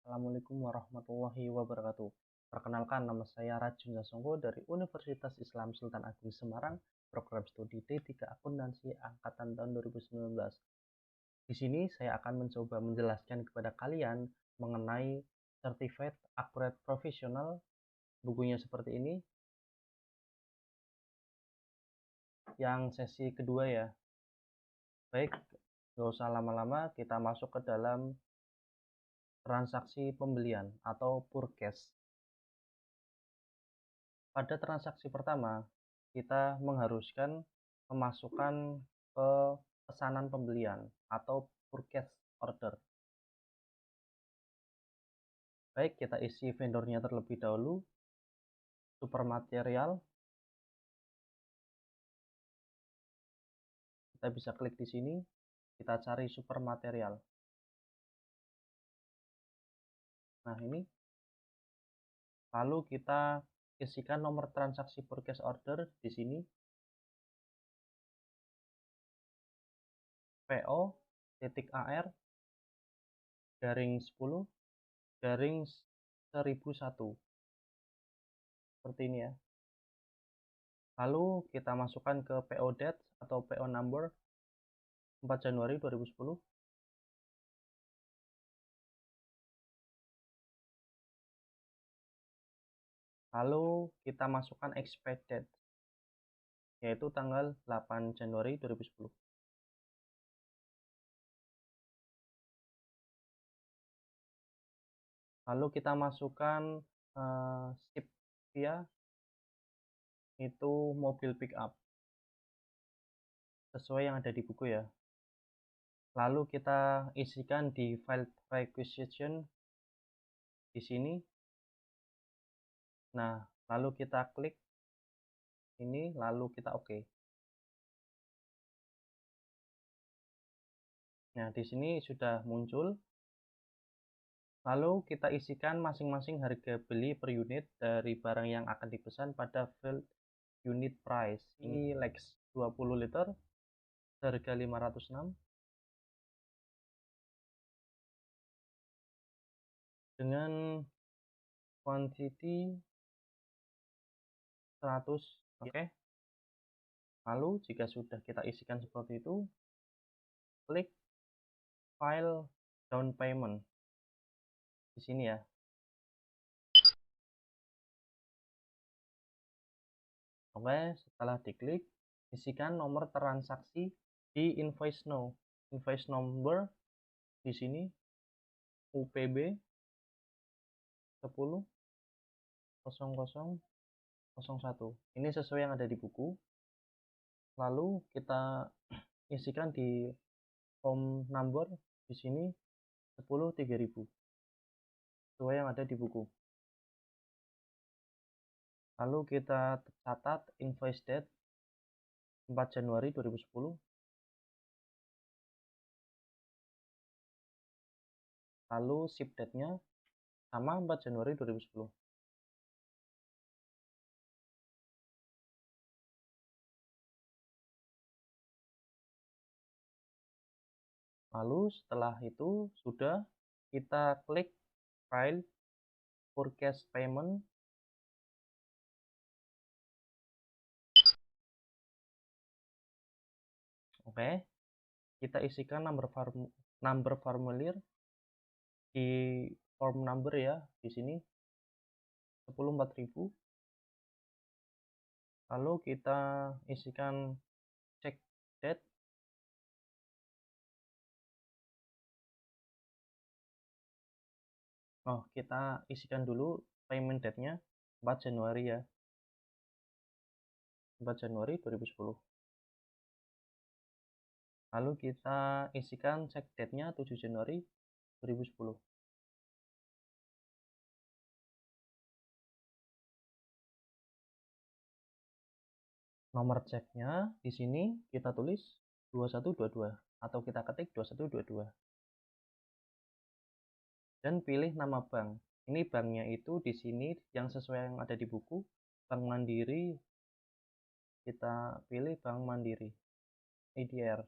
Assalamualaikum warahmatullahi wabarakatuh. Perkenalkan, nama saya Rajun Sasongko dari Universitas Islam Sultan Agung Semarang, program studi D3 Akuntansi angkatan tahun 2019. Di sini saya akan mencoba menjelaskan kepada kalian mengenai Certified Accurate Professional. Bukunya seperti ini. Yang sesi kedua ya. Baik, nggak usah lama-lama, kita masuk ke dalam transaksi pembelian atau purchase. Pada transaksi pertama, kita mengharuskan memasukkan ke pesanan pembelian atau purchase order. Baik, kita isi vendornya terlebih dahulu. Supermaterial. Kita bisa klik di sini, kita cari supermaterial. Nah, ini. Lalu kita isikan nomor transaksi purchase order di sini. PO.AR garing 10 garing 1001. Seperti ini ya. Lalu kita masukkan ke PO date atau PO number 4 Januari 2010. Lalu kita masukkan expect date, yaitu tanggal 8 Januari 2010. Lalu kita masukkan ship via, itu mobil pick up, sesuai yang ada di buku ya. Lalu kita isikan di file requisition di sini. Nah, lalu kita klik ini, lalu kita oke. Nah, di sini sudah muncul. Lalu kita isikan masing-masing harga beli per unit dari barang yang akan dipesan pada field unit price. Ini Lex 20 liter, harga 506. Dengan quantity 100. Oke. Lalu jika sudah kita isikan seperti itu, klik file down payment di sini ya. Oke, setelah diklik, isikan nomor transaksi di invoice number di sini UPB 10.00.01. Ini sesuai yang ada di buku. Lalu kita isikan di form number di sini 10.3000, sesuai yang ada di buku. Lalu kita catat invoice date 4 Januari 2010. Lalu ship date-nya sama 4 Januari 2010. Lalu setelah itu sudah, kita klik file purchase payment. Oke, kita isikan number formulir di form number ya, di sini 10.4000. Lalu kita isikan check date. Oh, kita isikan dulu payment date-nya 4 Januari ya. 4 Januari 2010. Lalu kita isikan check date-nya 7 Januari 2010. Nomor ceknya di sini kita tulis 2122 atau kita ketik 2122. Dan pilih nama bank. Ini banknya itu di sini yang sesuai yang ada di buku, Bank Mandiri. Kita pilih Bank Mandiri, IDR.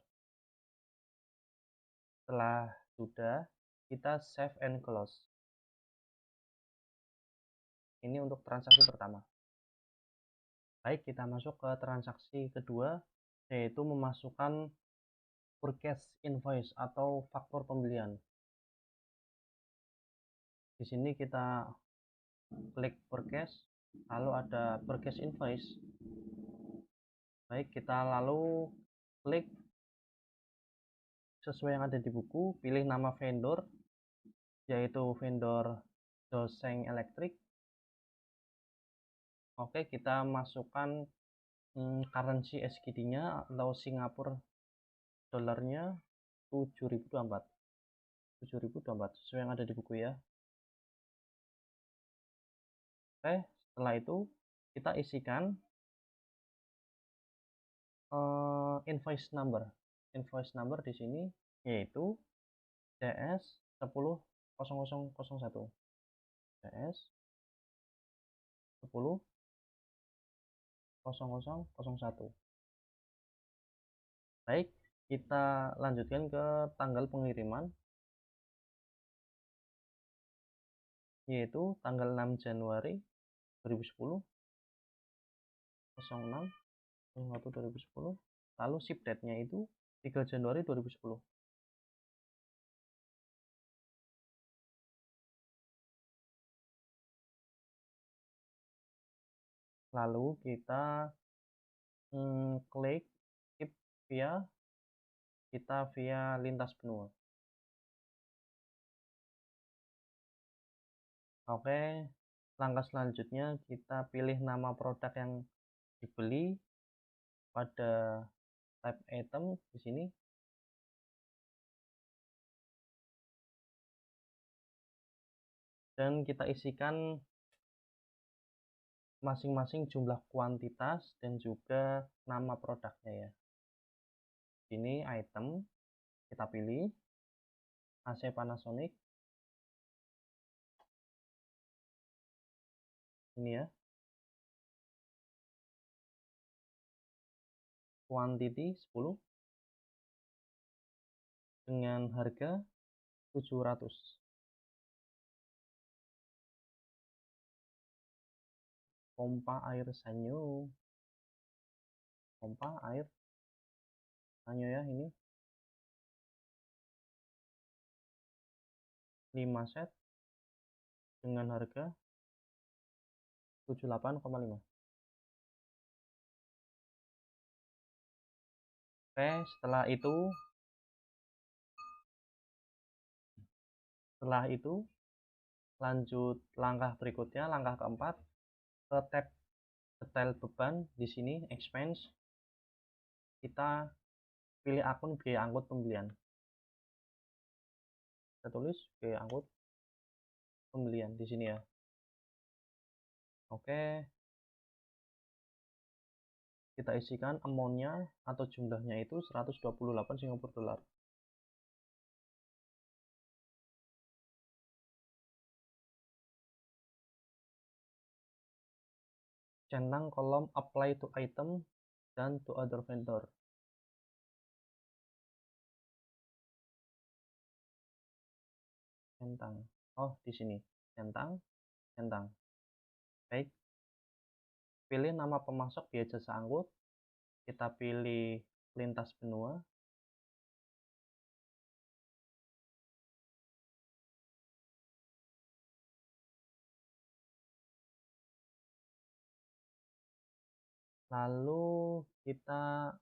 Setelah sudah, kita save and close. Ini untuk transaksi pertama. Baik, kita masuk ke transaksi kedua, yaitu memasukkan purchase invoice atau faktur pembelian. Di sini kita klik purchase, lalu ada purchase invoice. Baik, kita lalu klik sesuai yang ada di buku, pilih nama vendor, yaitu vendor Doseng Electric. Oke, kita masukkan currency SGD-nya atau Singapura dolarnya 7.024 sesuai yang ada di buku ya. Oke, setelah itu kita isikan invoice number di sini yaitu CS 10.0001 CS 10.0001. Baik, kita lanjutkan ke tanggal pengiriman, yaitu tanggal 6 Januari 2010 06 01 2010, lalu ship date-nya itu 3 Januari 2010. Lalu kita klik skip via lintas benua. Oke, langkah selanjutnya kita pilih nama produk yang dibeli pada tab item di sini. Dan kita isikan masing-masing jumlah kuantitas dan juga nama produknya ya. Ini item, kita pilih AC Panasonic. Ini ya. Quantity 10 dengan harga 700. Pompa air Sanyo. Pompa air Sanyo ya, ini 5 set dengan harga 78,5. Oke, setelah itu lanjut langkah berikutnya, langkah keempat, ke tab detail beban. Di sini expense, kita pilih akun biaya angkut pembelian. Kita tulis biaya angkut pembelian di sini ya. Oke, kita isikan amount-nya atau jumlahnya itu 128 Singapura dolar. Centang kolom apply to item dan to other vendor. Centang. Oh, di sini. Centang. Baik. Pilih nama pemasok biaya jasa angkut. Kita pilih lintas benua. Lalu kita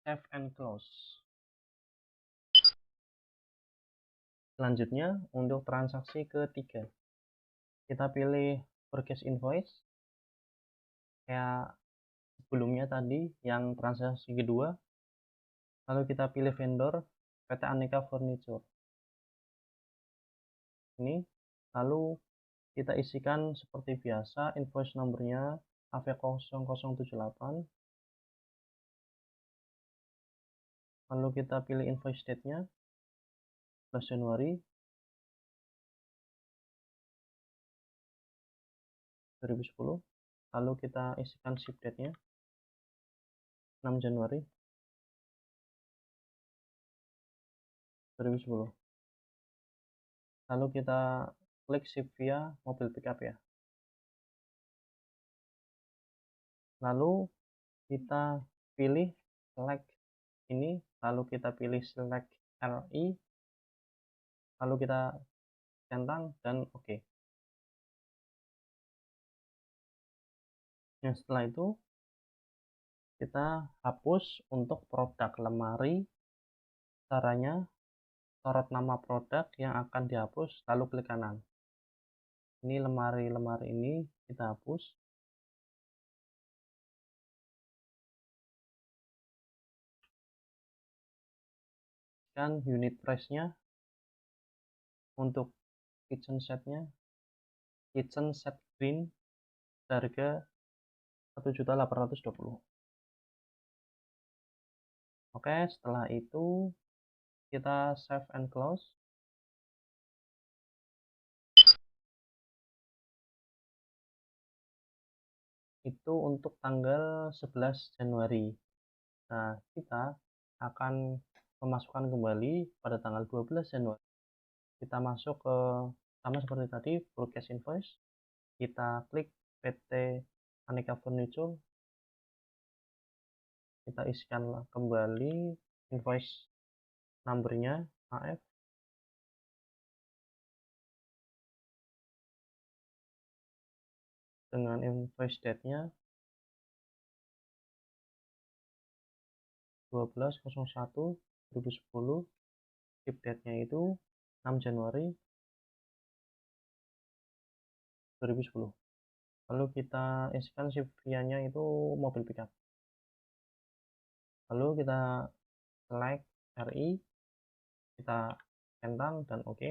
save and close. Selanjutnya untuk transaksi ketiga, kita pilih purchase invoice kayak sebelumnya tadi yang transaksi kedua. Lalu kita pilih vendor PT Aneka Furniture ini, lalu kita isikan seperti biasa invoice numbernya AV0078. Lalu kita pilih invoice date-nya 11 Januari 2010. Lalu kita isikan ship date-nya 6 Januari 2010. Lalu kita klik ship via mobil pickup ya. Lalu kita pilih select ini, lalu kita pilih select RI, lalu kita centang dan oke. Nah, setelah itu kita hapus untuk produk lemari. Caranya, sorot nama produk yang akan dihapus, lalu klik kanan. Ini lemari-lemari ini kita hapus. Dan unit price-nya untuk kitchen set-nya, kitchen set green, harga 1.820.000. Oke, setelah itu kita save and close. Itu untuk tanggal 11 Januari. Nah, kita akan memasukkan kembali pada tanggal 12 Januari. Kita masuk ke sama seperti tadi, full cash invoice. Kita klik PT Aneka Furniture. Kita isikan kembali invoice numbernya AF. Dengan invoice date-nya 12.01.2010, ship date-nya itu 6 Januari 2010. Lalu kita isikan ship via-nya itu mobil pickup. Lalu kita select RI, kita centang dan oke.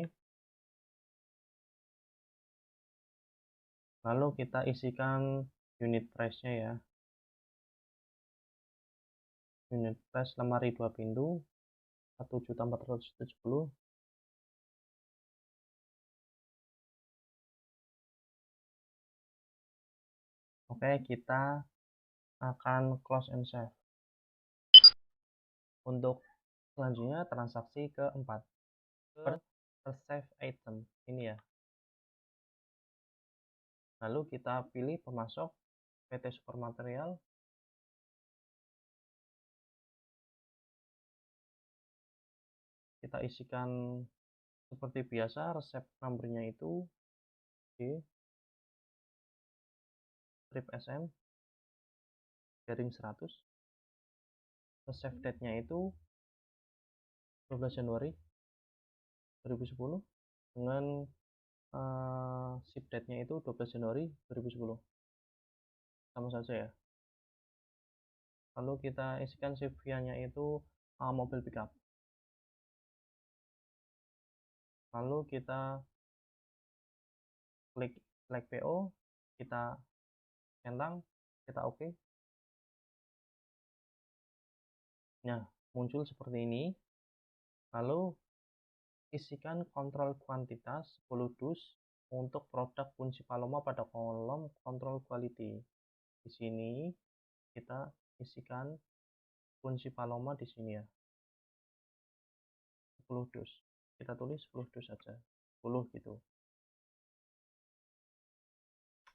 Lalu kita isikan unit price-nya ya. Unit price lemari 2 pintu 1.470. Oke, kita akan close and save. Untuk selanjutnya transaksi keempat, save item ini ya. Lalu kita pilih pemasok PT Supermaterial. Kita isikan seperti biasa, resep numbernya itu D strip SM garing 100. Resep date-nya itu 12 Januari 2010 dengan ship date-nya itu 12 Januari 2010. Sama saja ya. Lalu kita isikan ship via-nya itu mobil pickup. Lalu kita klik PO, kita centang, kita oke. Nah, muncul seperti ini. Lalu isikan kontrol kuantitas 10 dus untuk produk kunci Paloma pada kolom kontrol quality. Di sini kita isikan kunci Paloma di sini ya. 10 dus. Kita tulis 10 dus saja. 10 gitu.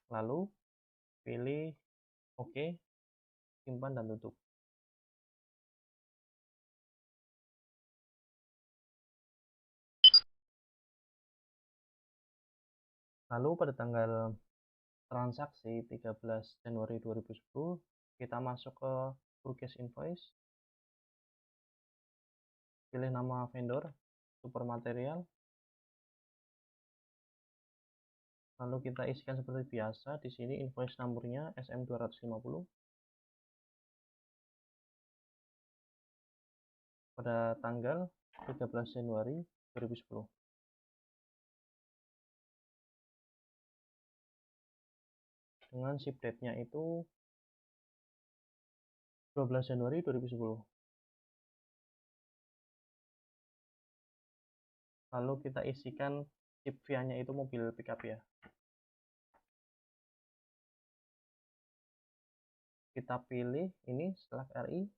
Lalu pilih oke, simpan dan tutup. Lalu pada tanggal transaksi 13 Januari 2010, kita masuk ke purchase invoice. Pilih nama vendor, Supermaterial. Lalu kita isikan seperti biasa. Di sini invoice numbernya SM250. Pada tanggal 13 Januari 2010. Dengan ship date-nya itu 12 Januari 2010. Lalu kita isikan ship via-nya itu mobil pickup ya. Kita pilih ini select RI.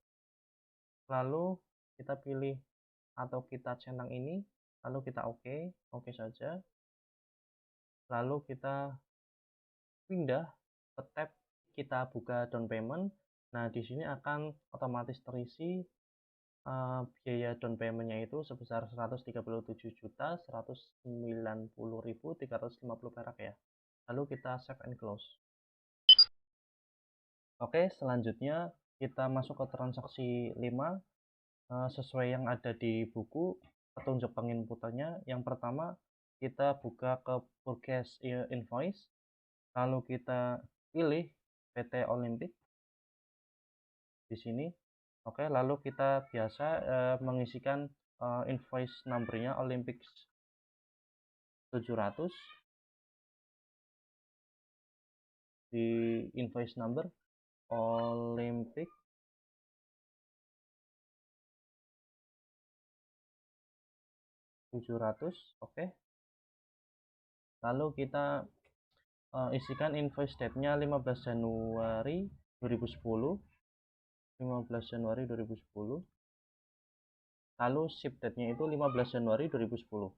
Lalu kita pilih atau kita centang ini, lalu kita oke saja. Lalu kita pindah ke tab kita buka down payment. Nah, di sini akan otomatis terisi biaya down payment-nya itu sebesar 137.190.350 perak ya. Lalu kita save and close. Oke, selanjutnya kita masuk ke transaksi 5 sesuai yang ada di buku petunjuk penginputannya. Yang pertama, kita buka ke purchase invoice, lalu kita pilih PT Olympic di sini. Oke, lalu kita biasa mengisikan invoice number-nya Olympic 700 di invoice number Olympic 700. Oke. Lalu kita isikan invoice date-nya 15 Januari 2010. 15 Januari 2010. Lalu ship date-nya itu 15 Januari 2010.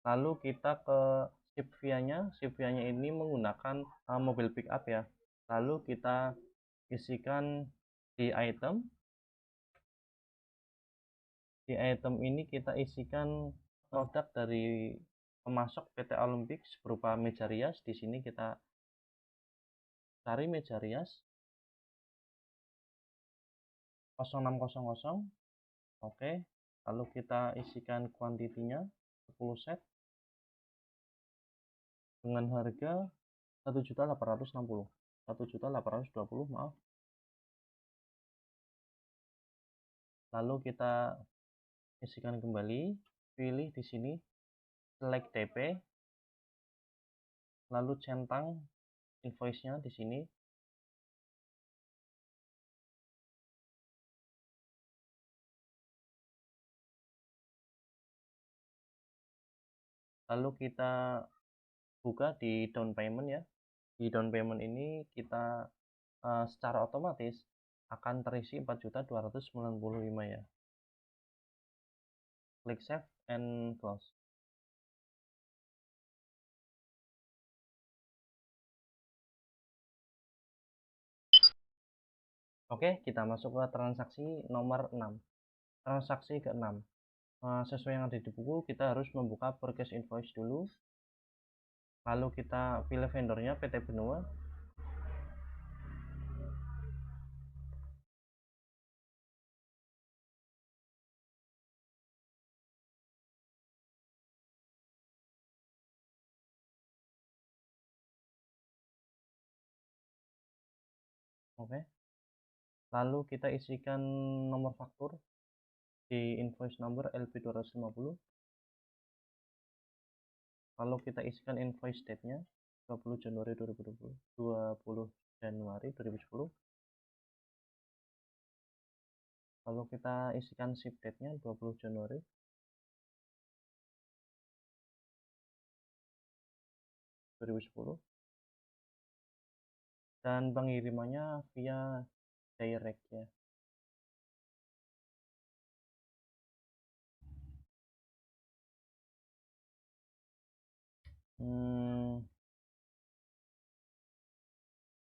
Lalu kita ke ship via-nya. Ship via-nya ini menggunakan mobil pick up ya. Lalu kita isikan di item. Di item ini kita isikan produk dari pemasok PT Olympics berupa meja rias. Di sini kita cari meja rias 0600. Oke, lalu kita isikan kuantitinya 10 set dengan harga 1.860. 1.820, maaf. Lalu kita isikan kembali, pilih di sini select DP, lalu centang invoice-nya di sini. Lalu kita buka di down payment ya. Di down payment ini kita secara otomatis akan terisi 4.295 ya. Klik save and close. Oke, kita masuk ke transaksi nomor 6. Transaksi ke-6. Sesuai yang ada di buku, kita harus membuka purchase invoice dulu. Lalu kita pilih vendornya PT Benua. Oke. Lalu kita isikan nomor faktur di invoice number LP250. Lalu kita isikan invoice date-nya 20 Januari 2020. 20 Januari 2010. Lalu kita isikan ship date-nya 20 Januari 2010. Dan pengirimannya via direct ya.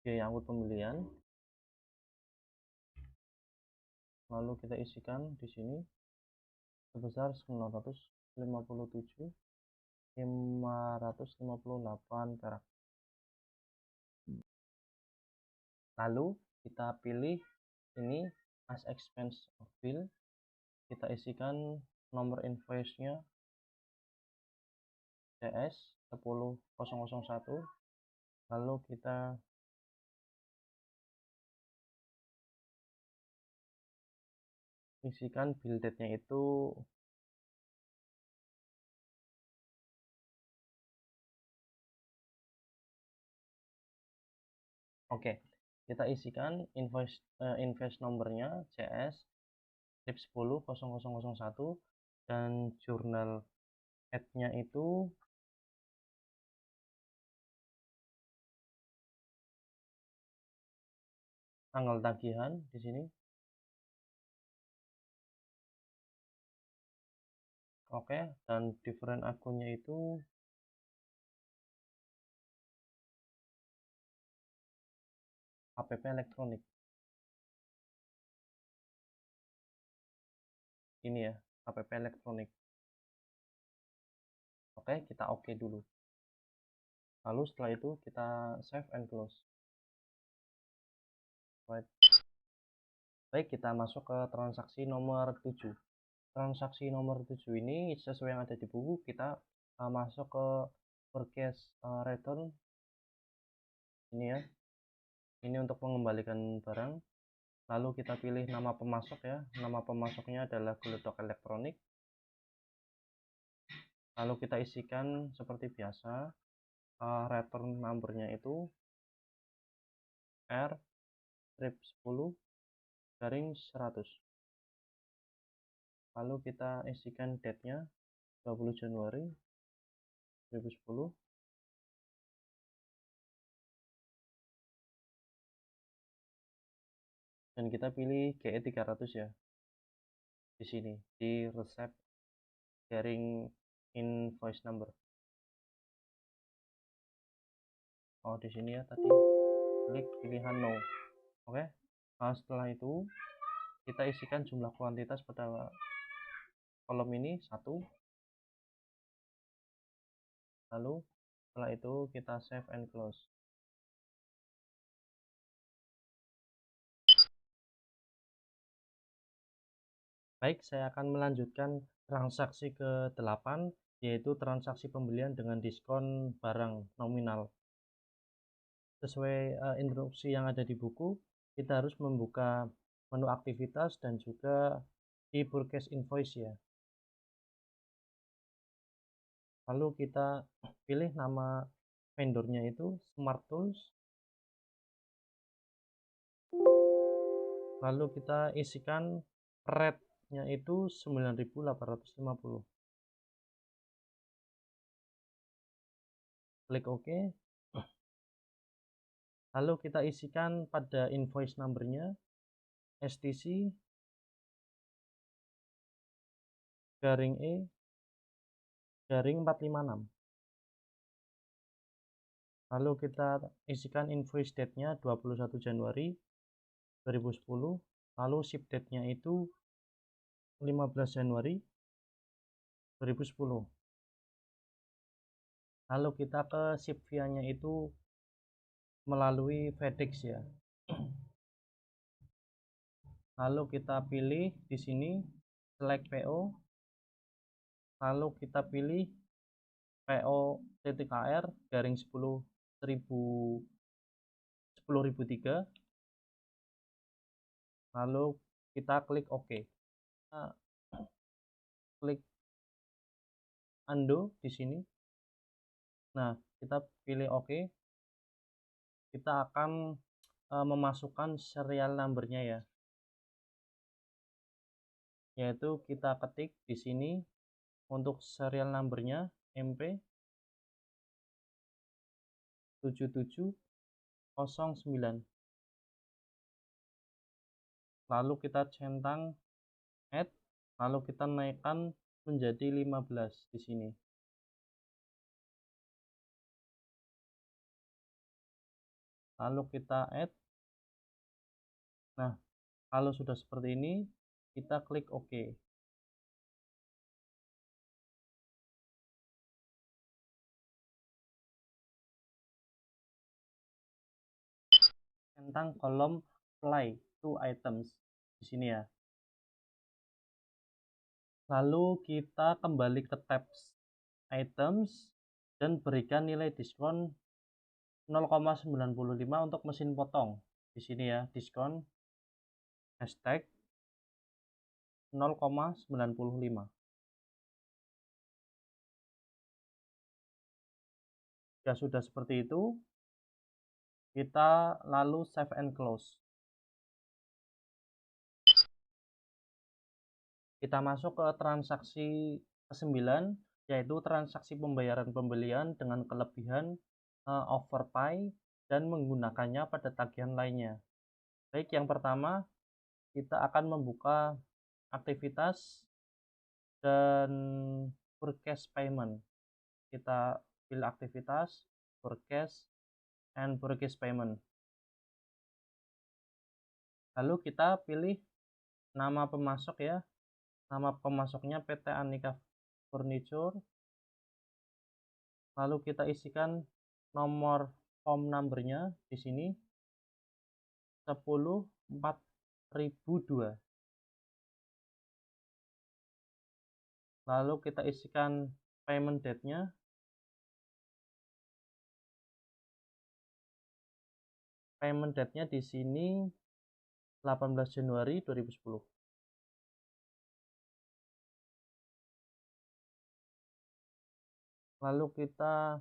Biaya angkut pembelian. Lalu kita isikan di sini sebesar 957.558 perak. Lalu kita pilih ini as expense of bill. Kita isikan nomor invoice-nya CS 10001. Lalu kita isikan bill date-nya itu oke. Kita isikan invoice nomornya CS 10.0001 dan jurnal add-nya itu tanggal tagihan di sini. Oke, dan different akunnya itu KPP elektronik. Ini ya, KPP elektronik. Oke, kita oke dulu. Lalu setelah itu kita save and close. Right. Baik, kita masuk ke transaksi nomor 7. Transaksi nomor 7 ini sesuai yang ada di buku, kita masuk ke purchase return. Ini ya. Ini untuk mengembalikan barang. Lalu kita pilih nama pemasok ya. Nama pemasoknya adalah Geletok Elektronik. Lalu kita isikan seperti biasa. Return numbernya itu R strip 10 garing 100. Lalu kita isikan date-nya 20 Januari 2010. Dan kita pilih GE 300 ya. Di sini di receipt garing invoice number. Oh, di sini ya tadi klik pilihan no. Oke. Setelah itu kita isikan jumlah kuantitas pada kolom ini 1. Lalu setelah itu kita save and close. Baik, saya akan melanjutkan transaksi ke-8, yaitu transaksi pembelian dengan diskon barang nominal. Sesuai instruksi yang ada di buku, kita harus membuka menu aktivitas dan juga di purchase invoice ya. Lalu kita pilih nama vendornya itu Smart Tools. Lalu kita isikan rate-nya itu 9.850. Klik OK. Lalu kita isikan pada invoice number-nya STC garing E garing 456. Lalu kita isikan invoice date-nya 21 Januari 2010. Lalu ship date-nya itu 15 Januari 2010. Lalu kita ke ship via-nya itu melalui FedEx ya. Lalu kita pilih di sini select PO. Lalu kita pilih PO.KR garing 10.003. Lalu kita klik OK. Klik undo di sini. Nah, kita pilih OK. Kita akan memasukkan serial number-nya ya. Yaitu kita ketik di sini untuk serial number-nya MP 7709. Lalu kita centang add, lalu kita naikkan menjadi 15 di sini. Lalu kita add. Nah, kalau sudah seperti ini, kita klik OK. Centang kolom apply to items di sini ya. Lalu kita kembali ke tab items dan berikan nilai diskon 0,95 untuk mesin potong. Di sini ya, diskon hashtag 0,95. Ya sudah seperti itu, kita lalu save and close. Kita masuk ke transaksi ke-9, yaitu transaksi pembayaran pembelian dengan kelebihan overpay dan menggunakannya pada tagihan lainnya. Baik, yang pertama kita akan membuka aktivitas dan purchase payment. Kita pilih aktivitas, purchase, and purchase payment. Lalu kita pilih nama pemasok ya. Nama pemasoknya PT Aneka Furniture. Lalu kita isikan nomor form numbernya di sini 10.4002. Lalu kita isikan payment date-nya. Payment date-nya di sini 18 Januari 2010. Lalu kita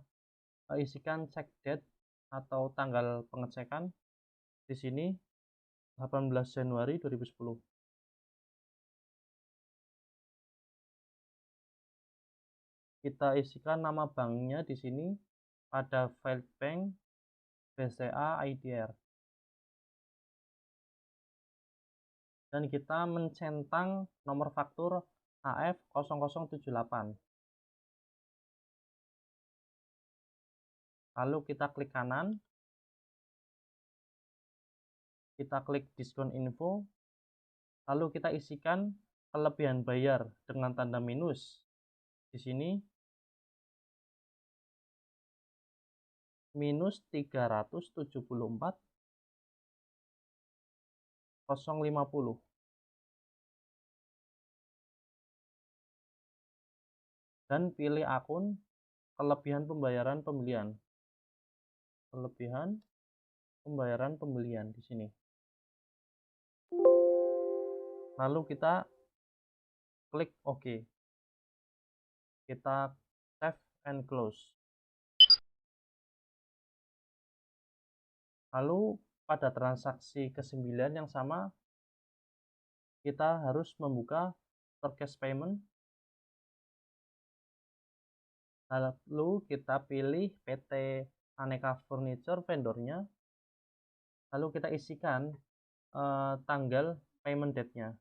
isikan check date atau tanggal pengecekan di sini 18 Januari 2010. Kita isikan nama banknya di sini pada file bank BCA IDR. Dan kita mencentang nomor faktur AF0078. Lalu kita klik kanan, kita klik diskon info, lalu kita isikan kelebihan bayar dengan tanda minus. Di sini minus 374.050. Dan pilih akun kelebihan pembayaran pembelian. Kelebihan pembayaran pembelian di sini. Lalu kita klik OK. Kita save and close. Lalu pada transaksi ke-9 yang sama, kita harus membuka forecast payment. Lalu kita pilih PT Aneka Furniture vendornya. Lalu kita isikan tanggal payment date-nya.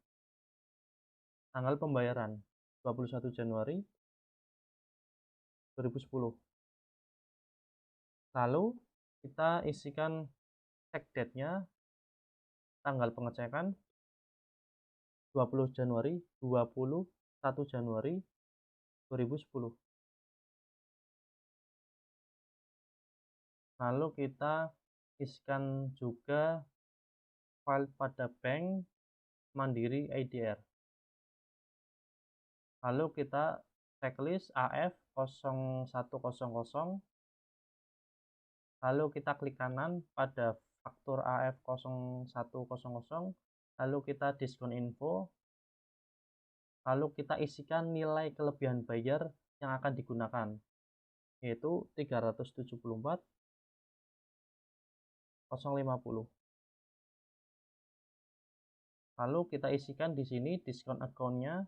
Tanggal pembayaran 21 Januari 2010. Lalu kita isikan check date-nya, tanggal pengecekan 21 Januari 2010. Lalu kita isikan juga file pada bank Mandiri IDR. Lalu kita checklist AF0100. Lalu kita klik kanan pada faktur AF0100. Lalu kita diskon info. Lalu kita isikan nilai kelebihan bayar yang akan digunakan, yaitu 374.050. Lalu kita isikan di sini diskon account-nya,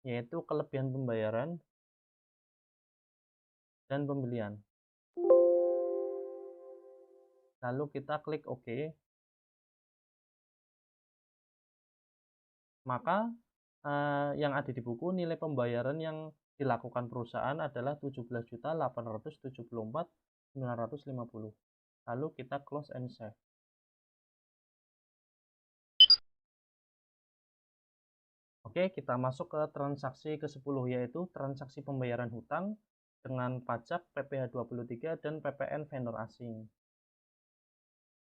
yaitu kelebihan pembayaran dan pembelian. Lalu kita klik OK. Maka yang ada di buku nilai pembayaran yang dilakukan perusahaan adalah 17.874.950. Lalu kita close and save. Oke, kita masuk ke transaksi ke-10, yaitu transaksi pembayaran hutang dengan pajak PPh 23 dan PPN vendor asing.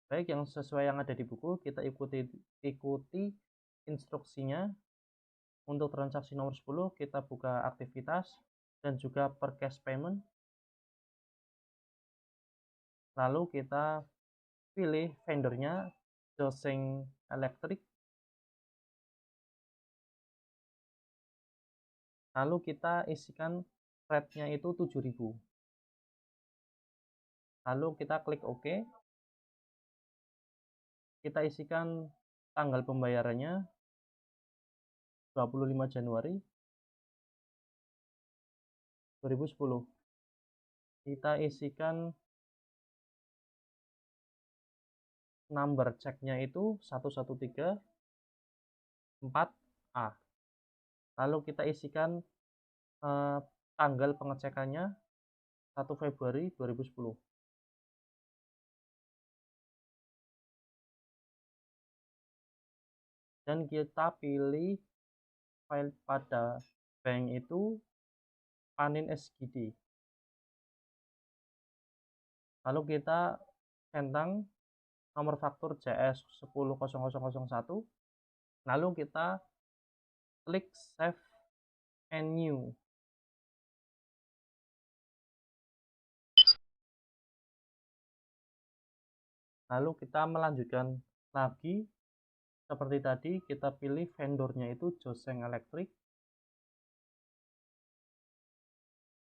Baik, yang sesuai yang ada di buku, kita ikuti instruksinya. Untuk transaksi nomor 10, kita buka aktivitas dan juga per cash payment. Lalu kita pilih vendornya Joseng Electric. Lalu kita isikan rate-nya itu 7.000. Lalu kita klik OK. Kita isikan tanggal pembayarannya 25 Januari 2010. Kita isikan number check-nya itu 1134A. Lalu kita isikan tanggal pengecekannya 1 Februari 2010. dan kita pilih file pada bank itu panin SGD. Lalu kita centang nomor faktur CS 10.0001, lalu kita klik save and new. Lalu kita melanjutkan lagi seperti tadi, kita pilih vendornya itu Joseng Electric.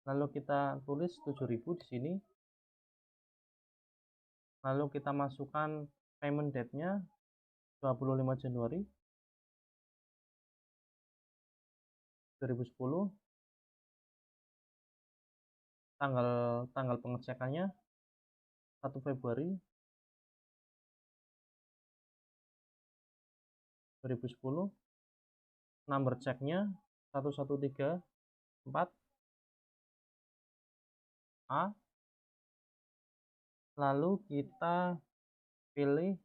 Lalu kita tulis 7.000 di sini. Lalu kita masukkan payment date-nya 25 Januari 2010. Tanggal pengecekannya 1 Februari 2010. Number check-nya 1134A. Lalu kita pilih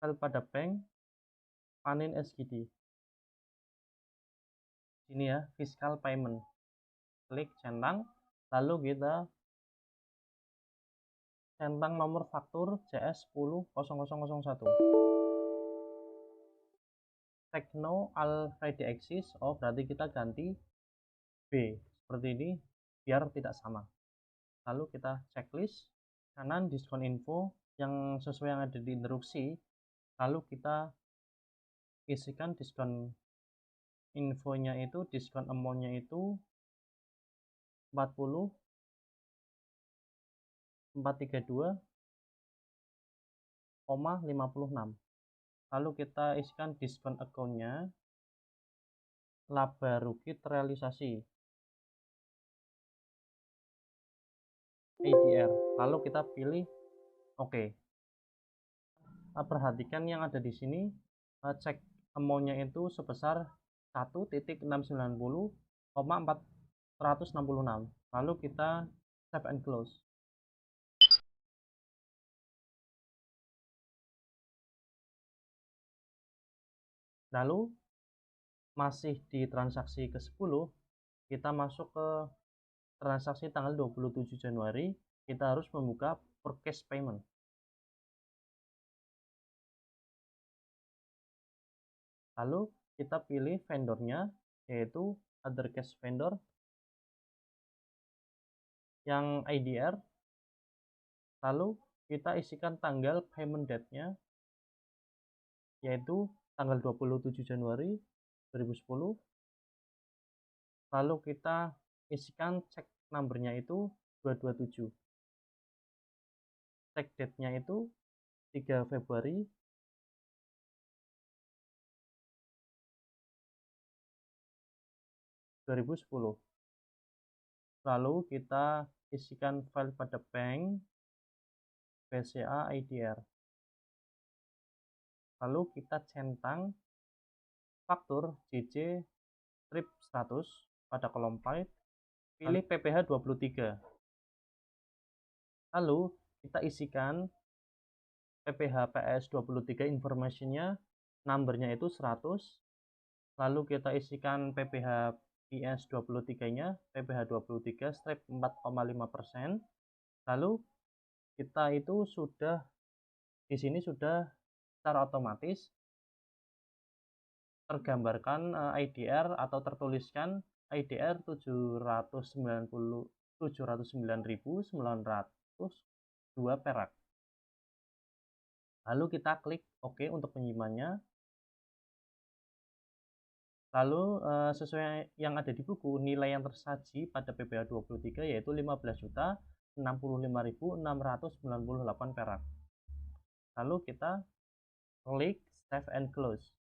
file pada bank panin SGD. Ini ya, fiscal payment. Klik centang, lalu kita centang nomor faktur CS 10.0001. Techno already exist. Oh, berarti kita ganti B seperti ini biar tidak sama. Lalu kita checklist kanan diskon info yang sesuai yang ada di instruksi. Lalu kita isikan diskon infonya itu, diskon amount-nya itu 40 432,56. Lalu kita isikan diskon account-nya, laba rugi terrealisasi, ADR. Lalu kita pilih oke. Perhatikan yang ada di sini, cek amount-nya itu sebesar 1.690,466. Lalu kita save and close. Lalu masih di transaksi ke-10, kita masuk ke transaksi tanggal 27 Januari, kita harus membuka forecast payment. Lalu kita pilih vendornya, yaitu other cash vendor yang ADR. Lalu kita isikan tanggal payment date-nya, yaitu tanggal 27 Januari 2010. Lalu kita isikan check number-nya itu 227. Check date-nya itu 3 Februari 2010. Lalu kita isikan file pada bank BCA IDR. Lalu kita centang faktur JC strip 100 pada kolom pahit, pilih PPH 23. Lalu kita isikan PPH PS 23 information-nya, number-nya itu 100. Lalu kita isikan PPH PS 23-nya, PPH 23 strip 4,5%. Lalu kita itu sudah di sini sudah secara otomatis tergambarkan IDR atau tertuliskan IDR 709.902 perak. Lalu kita klik OK untuk penyimpanan. Lalu sesuai yang ada di buku, nilai yang tersaji pada PPH 23 yaitu 15.065.698 perak. Lalu kita klik save and close.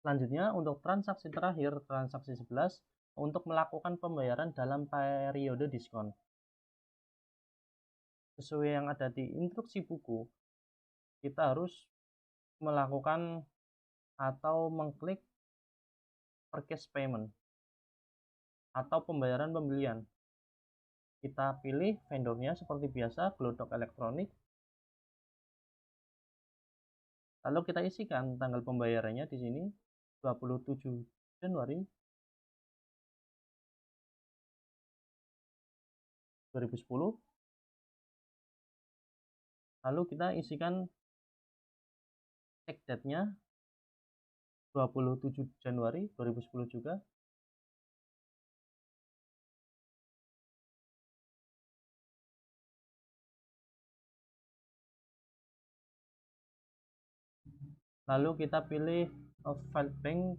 Selanjutnya untuk transaksi terakhir, transaksi 11, untuk melakukan pembayaran dalam periode diskon. Sesuai yang ada di instruksi buku, kita harus melakukan atau mengklik purchase payment atau pembayaran pembelian. Kita pilih vendornya seperti biasa, Glodok Elektronik. Lalu kita isikan tanggal pembayarannya di sini 27 Januari 2010. Lalu kita isikan check date-nya 27 Januari 2010 juga. Lalu kita pilih file bank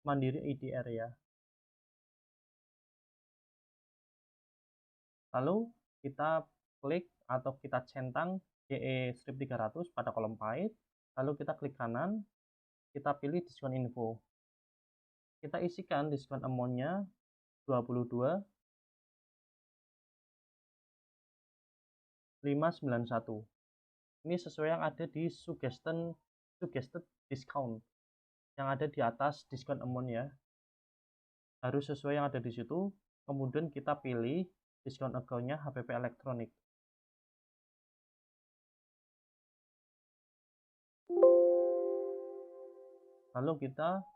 Mandiri IDR ya. Lalu kita klik atau kita centang DE strip 300 pada kolom pahit. Lalu kita klik kanan, kita pilih diskon info. Kita isikan diskon amount-nya 22.591. Ini sesuai yang ada di suggested discount yang ada di atas diskon amount ya. Harus sesuai yang ada di situ. Kemudian kita pilih diskon account-nya HPP elektronik. Lalu kita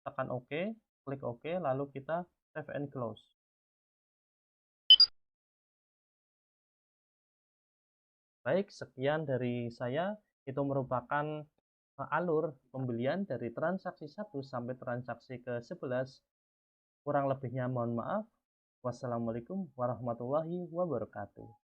tekan OK, klik OK, lalu kita save and close. Baik, sekian dari saya. Itu merupakan alur pembelian dari transaksi 1 sampai transaksi ke-11. Kurang lebihnya mohon maaf. Wassalamualaikum warahmatullahi wabarakatuh.